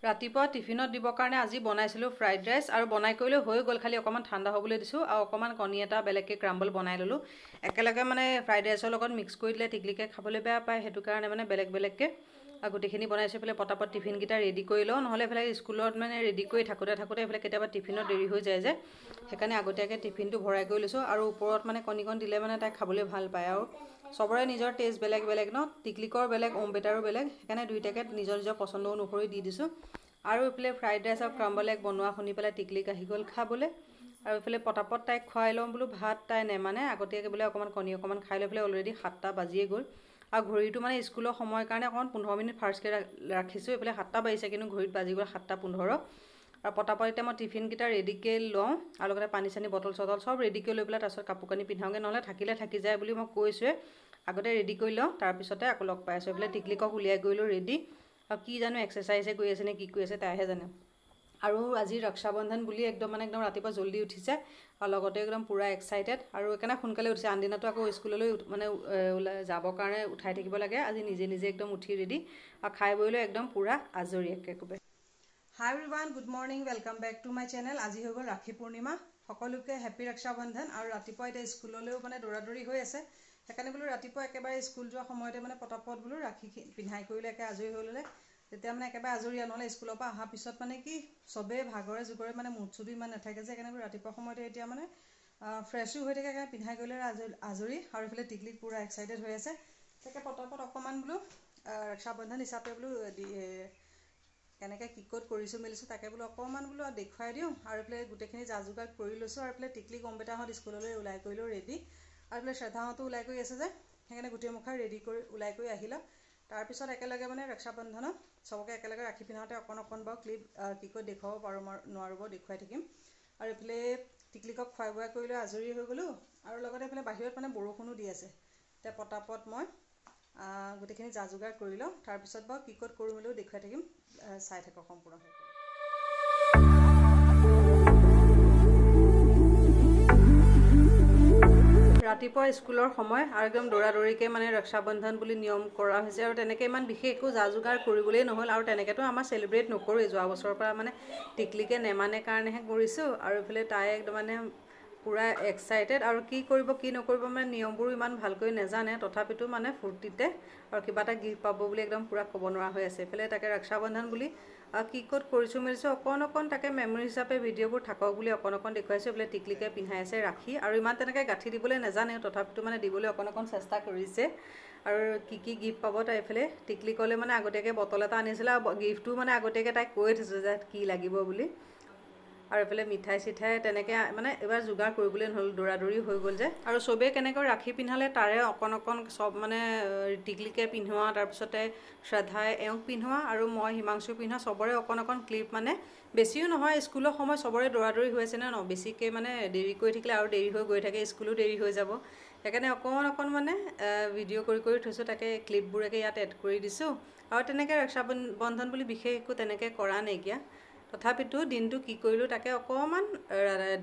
ৰাতিপুৱা টিফিনত দিবৰ কাৰণে আজি বনাইছিলোঁ ফ্ৰাইড ৰাইচ আৰু বনাই কৰিলে হৈ গ'ল, খালি অকণমান ঠাণ্ডা হ'বলৈ দিছোঁ আৰু অকণমান কণী এটা বেলেগকৈ ক্ৰাম্বল বনাই ল'লোঁ। একেলগে মানে ফ্ৰাইড ৰাইচৰ লগত মিক্স কৰি দিলে টিকলিকে খাবলৈ বেয়া পায়, সেইটো কাৰণে মানে বেলেগ বেলেগকৈ আৰু গোটেইখিনি বনাইছোঁ। এইফালে পটাপট টিফিনকেইটা ৰেডি কৰি লওঁ, নহ'লে এইফালে স্কুলত মানে ৰেডি কৰি থাকোঁতে এইফালে কেতিয়াবা টিফিনত দেৰি হৈ যায় যে, সেইকাৰণে আগতীয়াকৈ টিফিনটো ভৰাই কৰি লৈছোঁ। আৰু ওপৰত মানে কণীকণ দিলে মানে তাই খাবলৈ ভাল পায় আৰু চবৰে নিজৰ টেষ্ট বেলেগ বেলেগ ন, টিকলিকৰ বেলেগ অমৃতাৰো বেলেগ, সেইকাৰণে দুইটাকে নিজৰ নিজৰ পচন্দ অনুসৰি দি দিছোঁ। আৰু এইফালে ফ্ৰাইড ৰাইচ আৰু ক্ৰাম্বল এগ বনোৱা শুনি পেলাই টিকলিক আহি গ'ল খাবলৈ। আৰু এইফালে পটাপট তাইক খুৱাই লওঁ বোলো, ভাত তাই নেমানে, আগতীয়াকৈ বোলে অকণমান কণী অকণমান খাই লৈ পেলাই অলৰেডি 7টা বাজিয়ে গ'ল। আৰু ঘড়ীটো মানে স্কুলৰ সময়ৰ কাৰণে অকণমান 15 মিনিট ফাৰ্ষ্টকৈ ৰাখিছোঁ। এইফালে 7টা বাজিছে কিন্তু ঘড়ীত বাজি গ'ল 7:15। আৰু পটাপট এতিয়া মই টিফিনকেইটা ৰেডিকৈ লওঁ আৰু লগতে পানী চানী বটল চটল চব ৰেডিকৈ লৈ পেলাই তাৰপিছত কাপোৰ কানি পিন্ধাওঁগৈ, নহ'লে থাকিলে থাকি যায় বুলি মই কৈছোঁৱে, আগতে ৰেডি কৰি লওঁ তাৰপিছতে আকৌ লগ পাই আছোঁ। এইফালে টিকলিকক উলিয়াই কৰিলোঁ ৰেডি, আৰু কি জানো এক্সাৰচাইজে কৰি আছে নে কি কৰি আছে তাইহে জানে। আৰু আজি ৰক্ষাবন্ধন বুলি একদম ৰাতিপুৱা জল্দি উঠিছে আৰু লগতে একদম পূৰা এক্সাইটেড, আৰু সেইকাৰণে সোনকালে উঠিছে। আনদিনাতো আকৌ স্কুললৈ মানে যাবৰ কাৰণে উঠাই থাকিব লাগে, আজি নিজে নিজে একদম উঠি ৰেডি আৰু খাই বৈ লৈ একদম পূৰা আজৰি একেবাৰে। Hi everyone, good morning, welcome back to my channel. আজি হৈ গ'ল ৰাখী পূৰ্ণিমা, সকলোকে হেপী ৰক্ষাবন্ধন। আৰু ৰাতিপুৱা এতিয়া স্কুললৈও মানে দৌৰা দৌৰি হৈ আছে, সেইকাৰণে বোলো ৰাতিপুৱা একেবাৰে স্কুল যোৱাৰ সময়তে মানে পটাপট বোলো ৰাখী পিন্ধাই কৰিলে একে আজৰি হৈ ল'লে, তেতিয়া মানে একেবাৰে আজৰি। নহ'লে স্কুলৰ পৰা অহাৰ পিছত মানে কি চবেই ভাগৰে যুগৰে মানে মুড চুটো ইমান নাথাকে যে, সেইকাৰণে ৰাতিপুৱা সময়তে এতিয়া মানে ফ্ৰেছো হৈ থাকে, সেইকাৰণে পিন্ধাই কৰিলে আজৰি। আৰু এইফালে টিকলিক পূৰা এক্সাইটেড হৈ আছে, তাকে পটাপট অকণমান বোলো ৰক্ষাবন্ধন হিচাপে বোলো কেনেকৈ কি ক'ত কৰিছোঁ মেলিছোঁ তাকে বোলো অকণমান বোলো দেখুৱাই দিওঁ। আৰু এইফালে গোটেইখিনি যা যোগাৰ কৰি লৈছোঁ। আৰু এইফালে টিকলিক অমৃতাহঁত স্কুললৈ ওলাই কৰিলোঁ ৰেডি, আৰু এইফালে শ্ৰদ্ধাহঁতো ওলাই কৰি আছে যে, সেইকাৰণে গোটেই মুখা ৰেডি কৰি ওলাই কৰি আহিলোঁ। তাৰপিছত একেলগে মানে ৰক্ষাবন্ধনত চবকে একেলগে ৰাখি পিন্ধাওঁতে অকণ বাৰু ক্লিপ কি কৰি দেখুৱাব পাৰোঁ নোৱাৰোঁ বাৰু দেখুৱাই থাকিম। আৰু এইফালে টিকলিকক খুৱাই বোৱাই কৰি লৈ আজৰি হৈ গ'লোঁ। আৰু লগতে এইফালে বাহিৰত মানে বৰষুণো দি আছে, এতিয়া পটাপট মই গোটেইখিনি যা যোগাৰ কৰি লওঁ, তাৰপিছত বাৰু কি ক'ত কৰোঁ মেলিও দেখুৱাই থাকিম, চাই থাকক সম্পূৰ্ণভাৱে। ৰাতিপুৱা স্কুলৰ সময় আৰু একদম দৌৰা দৌৰিকৈ মানে ৰক্ষাবন্ধন বুলি নিয়ম কৰা হৈছে, আৰু তেনেকৈ ইমান বিশেষ একো যা যোগাৰ কৰিবলৈ নহ'ল। আৰু তেনেকৈতো আমাৰ চেলিব্ৰেট নকৰোঁৱেই, যোৱা বছৰৰ পৰা মানে টিকলিকে নেমানে কাৰণেহে কৰিছোঁ। আৰু এইফালে তাই একদম মানে পূৰা এক্সাইটেড, আৰু কি কৰিব কি নকৰিব মানে নিয়মবোৰো ইমান ভালকৈ নাজানে, তথাপিতো মানে ফূৰ্তিতে আৰু কিবা এটা গিফ্ট পাব বুলি একদম পূৰা ক'ব নোৱাৰা হৈ আছে। এইফালে তাকে ৰক্ষাবন্ধন বুলি কি ক'ত কৰিছোঁ মেলিছোঁ অকণ তাকে মেমৰি হিচাপে ভিডিঅ'বোৰ থাকক বুলি অকণ দেখুৱাইছোঁ। এইফালে টিকলিকে পিন্ধাই আছে ৰাখি, আৰু ইমান তেনেকৈ গাঁঠি দিবলৈ নাজানে, তথাপিতো মানে দিবলৈ অকণ চেষ্টা কৰিছে। আৰু কি গিফ্ট পাব তাই এইফালে টিকলিকলৈ মানে আগতীয়াকৈ বটল এটা আনিছিলে, আৰু গিফ্টটো মানে আগতীয়াকৈ তাইক কৈ থৈছোঁ যে কি লাগিব বুলি। আৰু এইফালে মিঠাই চিঠাই তেনেকৈ মানে এইবাৰ যোগাৰ কৰিবলৈ নহ'ল, দৌৰা দৌৰি হৈ গ'ল যে। আৰু চবেই কেনেকৈ ৰাখি পিন্ধালে তাৰে অকণ চব মানে টিকলিকে পিন্ধোৱা, তাৰপিছতে শ্ৰদ্ধাই এওঁক পিন্ধোৱা, আৰু মই হিমাংশু পিন্ধোৱা, চবৰে অকণ ক্লিপ মানে বেছিও নহয়, স্কুলৰ সময় চবৰে দৌৰা দৌৰি হৈ আছে ন, বেছিকৈ মানে দেৰি কৰি থাকিলে আৰু দেৰি হৈ গৈ থাকে, স্কুলো দেৰি হৈ যাব, সেইকাৰণে অকণ মানে ভিডিঅ' কৰি থৈছোঁ, তাকে ক্লিপবোৰকে ইয়াত এড কৰি দিছোঁ। আৰু তেনেকৈ ৰক্ষাবন্ধন বুলি বিশেষ একো তেনেকৈ কৰা নাইকিয়া, তথাপিতো দিনটো কি কৰিলোঁ তাকে অকণমান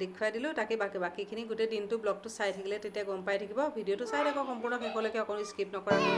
দেখুৱাই দিলোঁ। তাকে বাকীখিনি গোটেই দিনটো ব্লগটো চাই থাকিলে তেতিয়া গম পাই থাকিব, ভিডিঅ'টো চাই থাকক সম্পূৰ্ণ শেষলৈকে, অকণ স্কিপ নকৰাকৈ।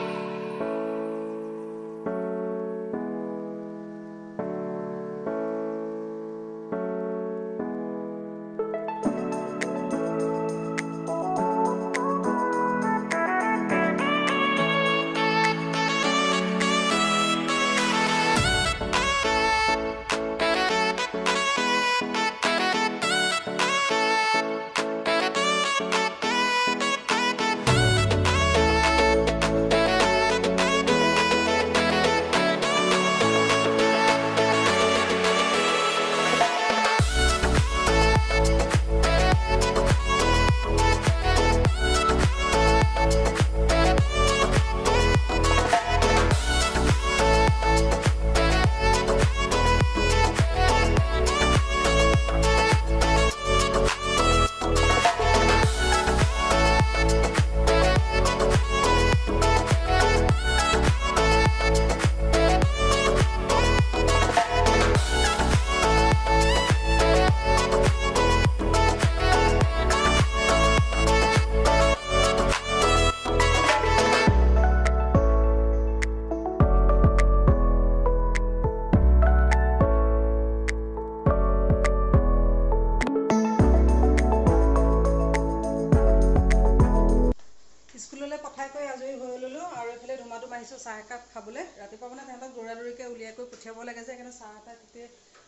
বৰমাটো আহিছোঁ চাহ একাপ খাবলৈ। ৰাতিপুৱা মানে তেহেঁতক দৌৰাদৌৰিকৈ উলিয়াই কৰি পঠিয়াব লাগে যে, সেইকাৰণে চাহ এটা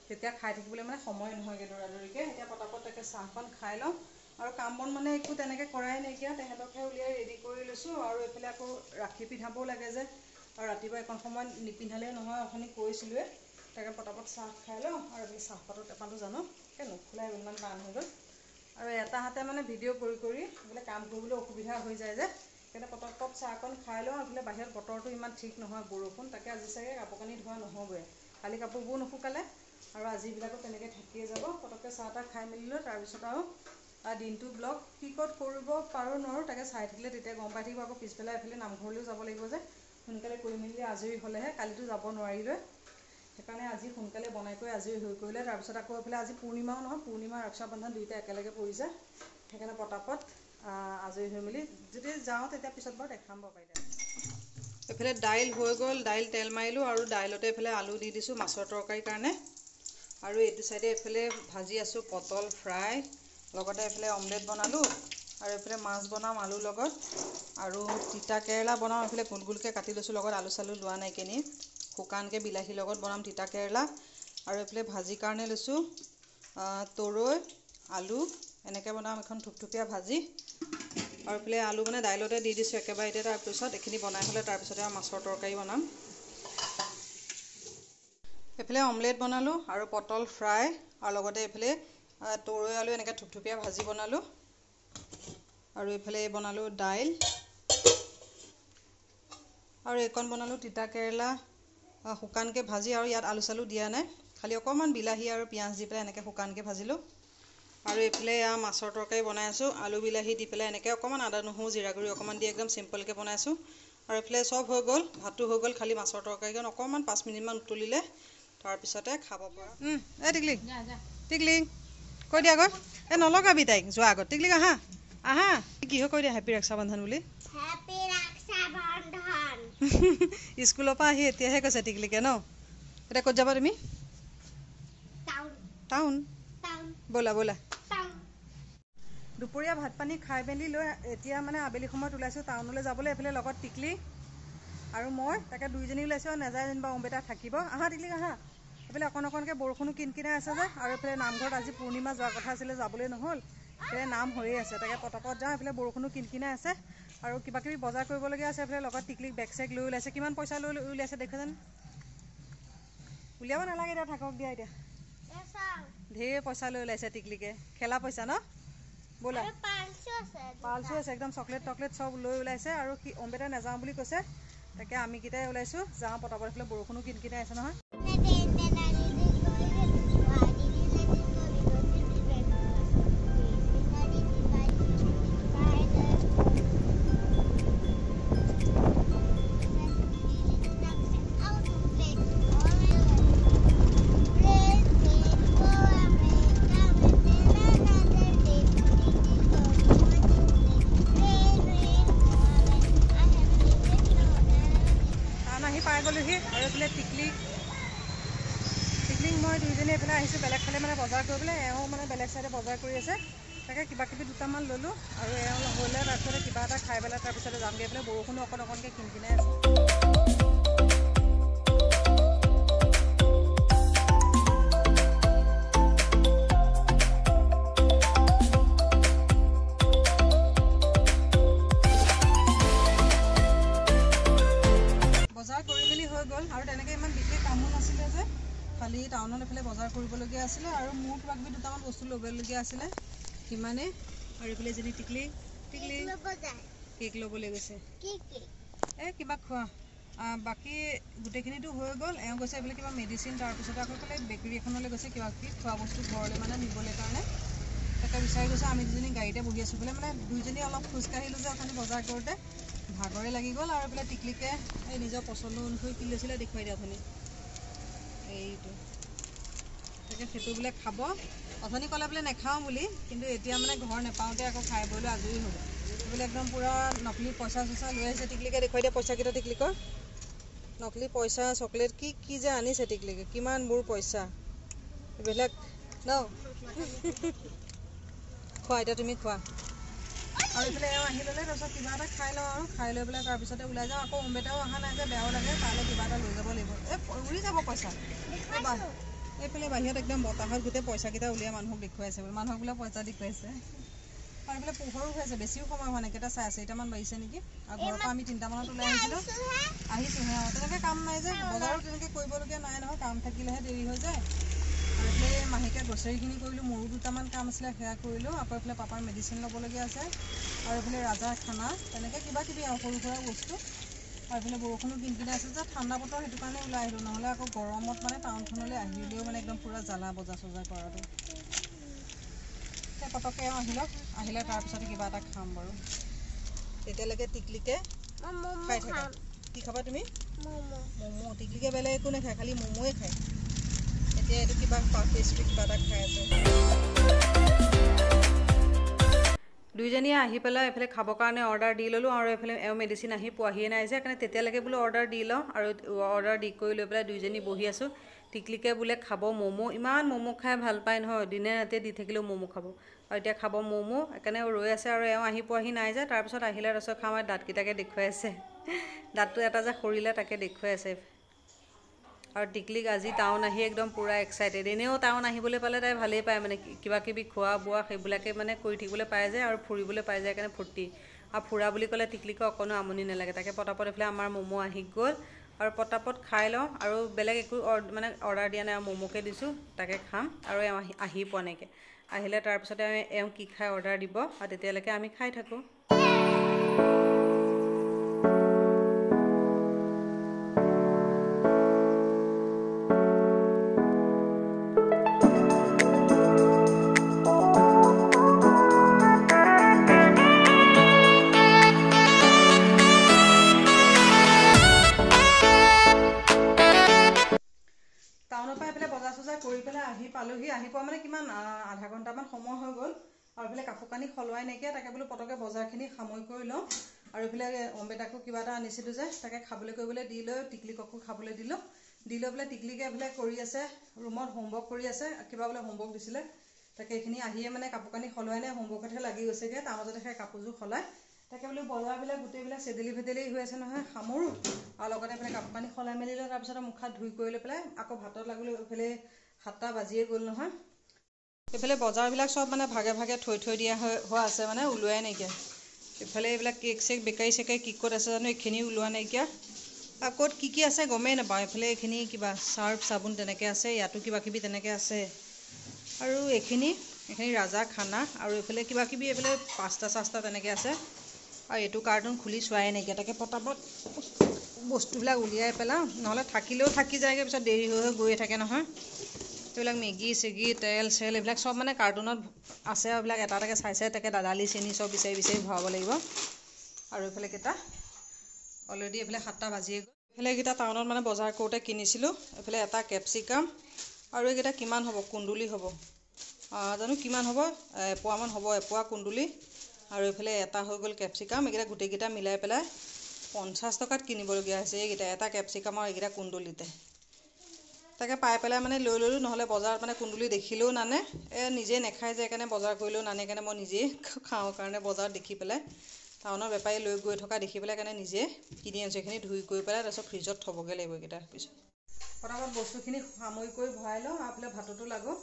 তেতিয়া খাই থাকিবলৈ মানে সময় নহয়গৈ দৌৰাদৌৰিকৈ। এতিয়া পটাপট তাকে চাহকণ খাই লওঁ। আৰু কাম বন মানে একো তেনেকৈ কৰাই নাইকিয়া, তেহেঁতকহে উলিয়াই ৰেডি কৰি লৈছোঁ। আৰু এইফালে আকৌ ৰাখি পিন্ধাবও লাগে যে, আৰু ৰাতিপুৱা এখন সময়ত নিপিন্ধালেই নহয়, অথনি কৈছিলোঁৱে। তাকে পটাপট চাহ খাই লওঁ। আৰু এইফালে চাহপাতৰ টেমাটো জানো নোখোলাই ইমান টান হৈ গ'ল। আৰু এটা হাতে মানে ভিডিঅ' কৰি এইফালে কাম কৰিবলৈ অসুবিধা হৈ যায় যে, সেইকাৰণে পটাপট চাহকণ খাই লওঁ। এইফালে বাহিৰত বতৰটো ইমান ঠিক নহয়, বৰষুণ। তাকে আজি চাগে কাপোৰ কানি ধোৱা নহ'বই। কালি কাপোৰবোৰ নুশুকালে আৰু আজিবিলাকো তেনেকৈ থাকিয়ে যাব। পটককৈ চাহ তাহ খাই মেলি লৈ তাৰপিছত আৰু দিনটো ব্লগ কি ক'ত কৰিব পাৰোঁ নোৱাৰোঁ তাকে চাই থাকিলে তেতিয়া গম পাই থাকিব। আকৌ পিছবেলা এইফালে নামঘৰলৈও যাব লাগিব যে, সোনকালে কৰি মেলি আজৰি হ'লেহে। কালিতো যাব নোৱাৰিলৈ, সেইকাৰণে আজি সোনকালে বনাই কৰি আজৰি হৈ কৰিলে। তাৰপিছত আকৌ এইফালে আজি পূৰ্ণিমাও নহয়, পূৰ্ণিমা ৰক্ষাবন্ধন দুইটা একেলগে পৰিছে। সেইকাৰণে পটাপট আজৰি হৈ মেলি যদি যাওঁ তেতিয়া পিছত বাৰু দেখাম বাৰু পাৰিলে। এইফালে দাইল হৈ গ'ল, দাইল তেল মাৰিলোঁ আৰু দাইলতে এইফালে আলু দি দিছোঁ মাছৰ তৰকাৰীৰ কাৰণে। আৰু এইটো চাইডে এইফালে ভাজি আছোঁ পটল ফ্ৰাই, লগতে এইফালে অমলেট বনালোঁ। আৰু এইফালে মাছ বনাম আলুৰ লগত, আৰু তিতা কেৰেলা বনাওঁ। এইফালে গোল গোলকৈ কাটি লৈছোঁ, লগত আলু চালু লোৱা নাই কেনি। শুকানকৈ বিলাহীৰ লগত বনাম তিতা কেৰেলা। আৰু এইফালে ভাজিৰ কাৰণে লৈছোঁ তৰৈ আলু, এনেকৈ বনাম এখন থুপথুপীয়া ভাজি। আৰু এইফালে আলু মানে দাইলতে দি দিছোঁ একেবাৰে। এতিয়া তাৰপিছত এইখিনি বনাই হ'লে তাৰপিছতে আৰু মাছৰ তৰকাৰী বনাম। এইফালে অমলেট বনালোঁ আৰু পটল ফ্ৰাই, আৰু লগতে এইফালে তৰৈ আলু এনেকৈ থুপথুপীয়া ভাজি বনালোঁ। আৰু এইফালে বনালোঁ দাইল, আৰু এইকণ বনালোঁ তিতা কেৰেলা শুকানকৈ ভাজি। আৰু ইয়াত আলু চালু দিয়া নাই, খালি অকণমান বিলাহী আৰু পিঁয়াজ দি পেলাই এনেকৈ শুকানকৈ ভাজিলোঁ। আৰু এইফালে মাছৰ তৰকাৰী বনাই আছোঁ, আলু বিলাহী দি পেলাই এনেকৈ অকণমান আদা নহৰু জিৰা গুড়ি অকণমান দি একদম চিম্পলকৈ বনাইছোঁ। আৰু এইফালে চব হৈ গ'ল, ভাতটো হৈ গ'ল, খালি মাছৰ তৰকাৰীখন অকণমান 5 মিনিটমান উতলিলে তাৰপিছতে খাব পৰা। এই টিকলিং টিকলিং কৈ দিয়া আকৌ, এই নলগাবি তাইক যোৱাৰ আগত। টিকলিং আহা আহা, কি হয় কৈ দিয়া হেপী ৰক্ষাবন্ধন বুলি। স্কুলৰ পৰা আহি এতিয়াহে কৈছে টিকলিকে ন। এতিয়া ক'ত যাবা তুমি? টাউন। ব'লা ব'লা। দুপৰীয়া ভাত পানী খাই মেলি লৈ এতিয়া মানে আবেলি সময়ত ওলাইছোঁ টাউনলৈ যাবলৈ। এইফালে লগত টিকলি আৰু মই, তাকে দুইজনী ওলাইছোঁ। আৰু নাযায় যেনিবা অম্বেটা থাকিব। আহা টিকলিং আহা। এইফালে অকণকৈ বৰষুণো কিনকিনাই আছে যে, আৰু এইফালে নামঘৰত আজি পূৰ্ণিমা যোৱাৰ কথা আছিলে, যাবলৈ নহ'ল। এইফালে নাম হৈয়ে আছে, তাকে পটাপট যাওঁ। এইফালে বৰষুণো কিনকিনাই আছে আৰু কিবাকিবি বজাৰ কৰিবলগীয়া আছে। এইফালে লগত টিকলিক বেগ চেগ লৈ ওলাইছে। কিমান পইচা লৈ উলিয়াইছে দেখা যেন। উলিয়াব নালাগে, এতিয়া থাকক দিয়া। এতিয়া ঢেৰ পইচা লৈ ওলাইছে টিকলিকে, খেলা পইচা ন। ব'লা, পালচো আছে একদম, চকলেট টকলেট চব লৈ ওলাইছে। আৰু সি অম্বেটা নাযাওঁ বুলি কৈছে, তাকে আমিকেইটাই ওলাইছোঁ। যাওঁ পটাপট, এইফালে বৰষুণো কিনকিনাই আছে নহয়। পাই গ'লোহি। আৰু এইফালে টিকলিং মই দুইজনী এইফালে আহিছোঁ বেলেগ ফালে মানে বজাৰ কৰিবলৈ। এওঁ মানে বেলেগ চাইডে বজাৰ কৰি আছে, তাকে কিবাকিবি দুটামান ল'লোঁ। আৰু এওঁ হ'লে তাৰপিছতে কিবা এটা খাই পেলাই তাৰপিছতে যামগৈ। এইফালে বৰষুণো অকণকৈ কিনকিনাই আছে। বজাৰ কৰি মেলি হৈ গ'ল, আৰু তেনেকৈ ইমান বিশেষ কামো নাছিলে যে, খালি টাউনত এইফালে বজাৰ কৰিবলগীয়া আছিলে। আৰু মোৰ কিবাকিবি দুটামান বস্তু ল'বলগীয়া আছিলে, সিমানেই। আৰু এইফালে যদি টিকলি কেক ল'বলৈ গৈছে, এই কিবা খোৱা। বাকী গোটেইখিনিতো হৈ গ'ল। এওঁ গৈছে এইফালে কিবা মেডিচিন, তাৰপিছতে আকৌ এইফালে বেকাৰী এখনলৈ গৈছে কিবাকিবি খোৱা বস্তু ঘৰলৈ মানে নিবলৈ কাৰণে। তাকে বিচাৰি গৈছে। আমি দুজনী গাড়ীতে বহি আছোঁ। বোলে মানে দুইজনী অলপ খোজকাঢ়িলোঁ যে অথনি বজাৰ কৰোঁতে, ভাগৰে লাগি গ'ল। আৰু এইফালে টিকলিকে এই নিজৰ পচন্দ অনুসৰি কি লৈছিলে দেখুৱাই দিয়া অথনি, এইটো তাকে সেইটো বোলে খাব। অথনি ক'লে বোলে নাখাওঁ বুলি, কিন্তু এতিয়া মানে ঘৰ নাপাওঁতে আকৌ খাই বৈ আজৰি হ'ব। বোলে একদম পূৰা নকলি পইচা চইচা লৈ আহিছে। টিকলিকে দেখুৱাই দিয়া পইচাকেইটা টিকলিকৰ। নকলি পইচা চকলেট কি যে আনিছে টিকলিকে, কিমানবোৰ পইচা এইবিলাক ন। খোৱা এতিয়া তুমি খোৱা। আৰু এইফালে এওঁ আহি ল'লে তাৰপিছত কিবা এটা খাই লওঁ আৰু খাই লৈ পেলাই তাৰপিছতে ওলাই যাওঁ আকৌ অম্বেটাও অহা নাই যে বেয়াও লাগে তালৈ কিবা এটা লৈ যাব লাগিব উৰি যাব পইচা এইফালে বাহিৰত একদম বতাহত গোটেই পইচাকেইটা উলিয়াই মানুহক দেখুৱাইছে বোলে মানুহক বোলে পইচা দেখুৱাইছে আৰু এইফালে পোহৰো হৈ আছে বেছিও সময় হোৱা নাই কেইটা 4:30মান বাজিছে নেকি আৰু ঘৰৰ পৰা আমি 3টামানত ওলাই আহিছোঁহে তেনেকৈ কাম নাই যে বজাৰো তেনেকৈ কৰিবলগীয়া নাই নহয় কাম থাকিলেহে দেৰি হৈ যায় আৰু এইফালে মাহেকীয়া গ্ৰচাৰীখিনি কৰিলোঁ মোৰো 2টামান কাম আছিলে সেয়া কৰিলোঁ আকৌ এইফালে পাপাৰ মেডিচিন ল'বলগীয়া আছে আৰু এইফালে ৰাজাৰ খানা তেনেকৈ কিবা কিবি আৰু সৰু সুৰা বস্তু আৰু এইফালে বৰষুণো কিনকিনে আছে যে ঠাণ্ডা বতৰ সেইটো কাৰণে ওলাই আহিলোঁ নহ'লে আকৌ গৰমত মানে টাউনখনলৈ আহিলেও মানে একদম পূৰা জ্বালা বজাৰ চজাৰ কৰাটো এতিয়া পটককৈ আহিলে তাৰপিছতে কিবা এটা খাম বাৰু তেতিয়ালৈকে টিকলিকে খাই থাকা কি খাবা তুমি ম'ম' টিকলিকে বেলেগ একো নাখায় খালি ম'ম'য়ে খায় এতিয়া এইটো কিবা পেষ্ট্ৰি কিবা এটা খাই আছে দুইজনীয়ে আহি পেলাই এইফালে খাবৰ কাৰণে অৰ্ডাৰ দি ল'লোঁ আৰু এইফালে এওঁ মেডিচিন আহি পোৱাহিয়ে নাই যে সেইকাৰণে তেতিয়ালৈকে বোলো অৰ্ডাৰ দি লওঁ আৰু অৰ্ডাৰ দি কৰি লৈ পেলাই দুইজনী বহি আছোঁ টিকলিকে বোলে খাব ম'ম' ইমান ম'ম' খাই ভাল পায় নহয় দিনে ৰাতিয়ে দি থাকিলেও ম'ম' খাব আৰু এতিয়া খাব ম'ম' সেইকাৰণে ৰৈ আছে আৰু এওঁ আহি পোৱাহি নাই যে তাৰপিছত আহিলে তাৰপিছত খাওঁ আৰু দাঁতকেইটাকে দেখুৱাই আছে দাঁতটো এটা যে সৰিলে তাকে দেখুৱাই আছে আৰু টিকলিক আজি টাউন আহি একদম পূৰা এক্সাইটেড এনেও টাউন আহিবলৈ পালে তাই ভালেই পায় মানে কিবা কিবি খোৱা বোৱা সেইবিলাকে মানে কৰি থাকিবলৈ পায় যে আৰু ফুৰিবলৈ পাই যায় কাৰণে ফূৰ্তি আৰু ফুৰা বুলি ক'লে টিকলিকে অকণো আমনি নালাগে তাকে পটাপট এইফালে আমাৰ ম'ম' আহি গ'ল আৰু পটাপট খাই লওঁ আৰু বেলেগ একো মানে অৰ্ডাৰ দিয়া নাই আৰু ম'ম'কে দিছোঁ তাকে খাম আৰু এওঁ আহি পোৱা নাইকৈ আহিলে তাৰপিছতে এওঁ কি খাই অৰ্ডাৰ দিব আৰু তেতিয়ালৈকে আমি খাই থাকোঁ টাউনৰ পৰা এইফালে বজাৰ চজাৰ কৰি পেলাই আহি পালোহি আহি পোৱা মানে কিমান আধা ঘণ্টামান সময় হৈ গ'ল আৰু এইফালে কাপোৰ কানি সলোৱাই নাইকিয়া তাকে বোলো পটককৈ বজাৰখিনি সামৰি কৰি লওঁ আৰু এইফালে অম্বেটাকো কিবা এটা আনিছিলোঁ যে তাকে খাবলৈ কৰিবলৈ দি লৈ টিকলিককো খাবলৈ দিলোঁ দি লৈ পেলাই টিকলিকে এইফালে কৰি আছে ৰুমত হোমৱৰ্ক কৰি আছে কিবা বোলে হোমৱৰ্ক দিছিলে তাকে এইখিনি আহিয়ে মানে কাপোৰ কানি সলোৱাই নাই হোমৱৰ্কতহে লাগি গৈছেগৈ তাৰ মাজতে সেই কাপোৰযোৰ সলাই তাকে বোলো বজাৰবিলাক গোটেইবিলাক চেদেলি ভেদেলি হৈ আছে নহয় সামৰোঁ আৰু লগতে এইফালে কাপোৰ কানি সলাই মেলি লৈ তাৰপিছতে মুখ হাত ধুই কৰি লৈ পেলাই আকৌ ভাতত লাগিলোঁ এইফালে 7টা বাজিয়ে গ'ল নহয় এইফালে বজাৰবিলাক চব মানে ভাগে ভাগে থৈ দিয়া হোৱা আছে মানে ওলোৱাই নাইকিয়া এইফালে এইবিলাক কেক চেক বেকাৰী চেকাৰী কি ক'ত আছে জানো এইখিনি ওলোৱা নাইকিয়া আৰু ক'ত কি আছে গমেই নাপাওঁ এইফালে এইখিনি কিবা চাৰ্ফ চাবোন তেনেকৈ আছে ইয়াতো কিবা কিবি তেনেকৈ আছে আৰু এইখিনি ৰাজা খানা আৰু এইফালে কিবা কিবি এইফালে পাস্তা চাস্তা তেনেকৈ আছে আৰু এইটো কাৰ্টুন খুলি চোৱাই নাইকিয়া তাকে পটাপট বস্তুবিলাক উলিয়াই পেলাওঁ নহ'লে থাকিলেও থাকি যায়গৈ পিছত দেৰি হৈ গৈয়ে থাকে নহয় এইবিলাক মেগী চেগী তেল চেল এইবিলাক চব মানে কাৰ্টুনত আছে আৰু এইবিলাক এটা এটাকৈ চাই তাকে দালি চেনি চব বিচাৰি ভৰাব লাগিব আৰু এইফালে কেইটা অলৰেডি এইফালে 7টা বাজিয়ে গ'ল এইফালে এইকেইটা টাউনত মানে বজাৰ কৰোঁতে কিনিছিলোঁ এইফালে এটা কেপচিকাম আৰু এইকেইটা কিমান হ'ব কুন্দুলি হ'ব জানো কিমান হ'ব এপোৱামান হ'ব এপোৱা কুন্দুলি আৰু এইফালে এটা হৈ গ'ল কেপচিকাম এইকেইটা গোটেইকেইটা মিলাই পেলাই 50 টকাত কিনিবলগীয়া হৈছে এইকেইটা এটা কেপচিকাম আৰু এইকেইটা কুন্দুলিতে তাকে পাই পেলাই মানে লৈ ল'লোঁ নহ'লে বজাৰত মানে কুন্দুলি দেখিলেও নানে নিজে নেখায় যে সেইকাৰণে বজাৰ কৰিলেও নানে কাৰণে মই নিজেই খাওঁ কাৰণে বজাৰত দেখি পেলাই টাউনৰ বেপাৰী লৈ গৈ থকা দেখি পেলাই কাৰণে নিজে কিনি আনিছোঁ এইখিনি ধুই কৰি পেলাই তাৰপিছত ফ্ৰিজত থ'বগৈ লাগিব এইকেইটা পিছত পটাপট বস্তুখিনি সামৰি কৰি ভৰাই লওঁ আৰু এইফালে ভাততো লাগোঁ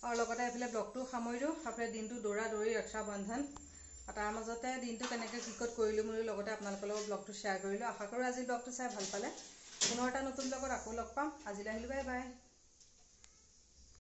আৰু লগতে এইফালে ব্লগটো সামৰি দিওঁ এইফালে দিনটো দৌৰা দৌৰি ৰক্ষা বন্ধন আৰু তাৰ মাজতে দিনটো কেনেকৈ কি ক'ত কৰিলোঁ বুলি লগতে আপোনালোকৰ লগত ব্লগটো শ্বেয়াৰ কৰিলোঁ আশা কৰোঁ আজি ব্লগটো চাই ভাল পালে পুনৰ এটা নতুন ব্লগত আকৌ লগ পাম আজিলৈ আহিলোঁ বাই বাই